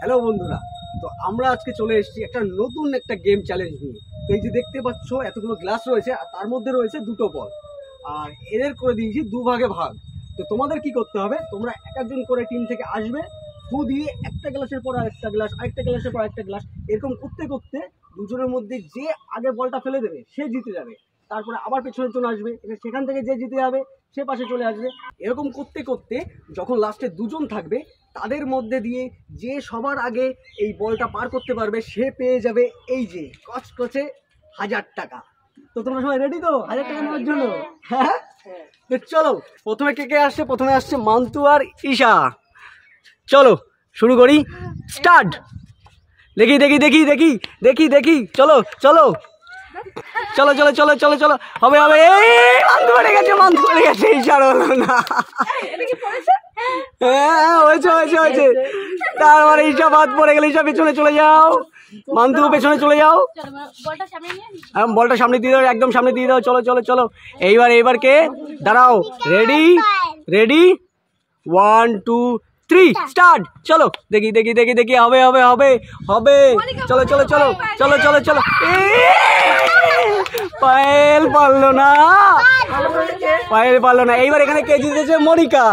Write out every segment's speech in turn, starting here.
Hello বন্ধুরা, তো আমরা আজকে চলে এসেছি একটা নতুন একটা গেম চ্যালেঞ্জ নিয়ে। তো এই যে দেখতে পাচ্ছ এতগুলো গ্লাস রয়েছে আর তার মধ্যে রয়েছে দুটো বল, আর এদের করে দিয়েছি দুভাগে ভাগ। তো তোমাদের কি করতে হবে, তোমরা এক একজন করে টিম থেকে আসবে, ফু দিয়ে একটা গ্লাসের পর আরেকটা গ্লাস, আরেকটা গ্লাসের পর আরেকটা গ্লাস, এরকম করতে করতে দুজনের মধ্যে যে আগে বলটা ফেলে দেবে সে জিতে যাবে। তারপরে আবার পেছনের জন্য আসবে, সেখান থেকে যে জিতে যাবে সে পাশে চলে আসবে। এরকম করতে করতে যখন লাস্টে দুজন থাকবে তাদের মধ্যে দিয়ে যে সবার আগে এই বলটা পার করতে পারবে সে পেয়ে যাবে এই যে কচকচে 1000 টাকা। তো তোমরা সবাই রেডি তো 1000 টাকা নেওয়ার জন্য? হ্যাঁ, তো চলো প্রথমে কে কে আসছে। প্রথমে আসছে মান্তু আর ঈশা। চলো শুরু করি, স্টার্ট। দেখি দেখি দেখি দেখি দেখি দেখি চলো চলো চলো চলো চলো চলো চলো, হবে হবে। এই মান্তু পড়ে গেছে, মান্তু পড়ে গেছে, ঈশার হলো না। হ্যাঁ হয়েছে হয়েছে হয়েছে। তার মানে ঈশা বাদ পড়ে গেলে ঈশা পেছনে চলে যাও, মান্তু পেছনে চলে যাও। বলটা সামনে দিয়ে দাও, একদম সামনে দিয়ে দাও। চলো চলো চলো, এইবার কে? দাঁড়াও, রেডি রেডি 1 2 3 স্টার্ট। চলো দেখি দেখি দেখি দেখি, হবে হবে হবে হবে। চলো চলো চলো চলো চলো চলো। পায়েল পারলো না, পায়েল পারলো না। এইবার এখানে কে জিতেছে? মনিকা।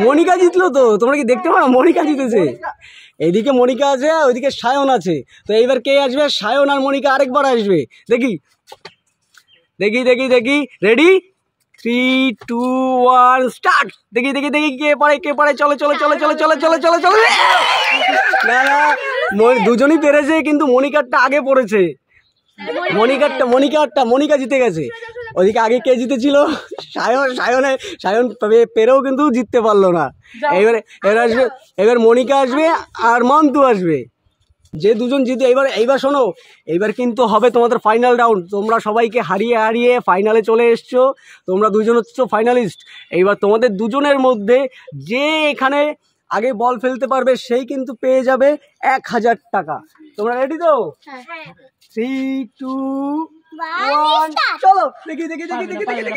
মনিকা জিতলো তো, তোমরা কি দেখতে পারো? মনিকা জিতেছে। এইদিকে মনিকা আছে, ওইদিকে সায়ন আছে। তো এইবার কে আসবে? সায়ন আর মনিকা আরেকবার আসবে। দেখি দেখি দেখি দেখি, রেডি 3 2 1 স্টার্ট। দেখি দেখি দেখি কে পারে কে পারে। চলো চলো চলো চলো চলো চলো চলো চলো। না না, দুজনই পেরেছে, কিন্তু মনিকারটা আগে পড়েছে। মনিকা জিতে গেছে। ওইদিকে আগে কে জিতেছিল? সায়ন পেরেও কিন্তু জিততে পারলো না। এবার মনিকা আসবে আর মান্তু আসবে। যে দুজন জিতে এইবার শোনো, এইবার কিন্তু হবে তোমাদের ফাইনাল রাউন্ড। তোমরা সবাইকে হারিয়ে হারিয়ে ফাইনালে চলে এসছো, তোমরা দুজন হচ্ছে ফাইনালিস্ট। এইবার তোমাদের দুজনের মধ্যে যে এখানে আগে বল ফেলতে পারবে সেই কিন্তু পেয়ে যাবে 1000 টাকা। তোমরা রেডি তো? 3 2 1 চলো। দেখি দেখি দেখি দেখি দেখি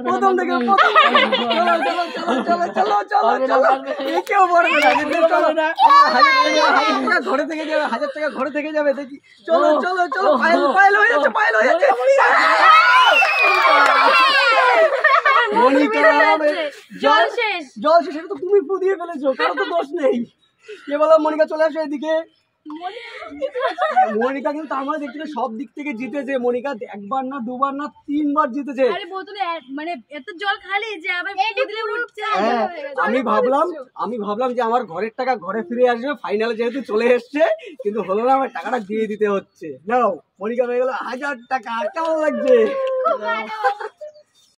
প্রথম থেকে চলো চলো চলো। কেউ পারবে না, ঘরে থেকে যাবে 1000 টাকা, ঘরে থেকে যাবে। দেখি চলো চলো চলো। পায়েল হয়ে যাচ্ছে, পায়েল হয়ে যাচ্ছে। মনিকা জল শেষ, সেটা তো তুমি ফু দিয়ে ফেলেছো, কারো তো দোষ নেই। কে বলো? মনিকা চলে আসো এদিকে। মনিকা কিন্তু আমার দেখতে সব দিক থেকে জিতেছে। মনিকা একবার না দুবার না 3 বার জিতেছে। মানে এত জল খালি যে আবার উঠছে। আমি ভাবলাম যে আমার ঘরের টাকা ঘরে ফিরে আসবে, ফাইনালে যেহেতু চলে এসছে, কিন্তু হলো না। আমার টাকাটা দিয়ে দিতে হচ্ছে। নাও, মনিকা হয়ে গেল 1000 টাকা। কেমন লাগছে?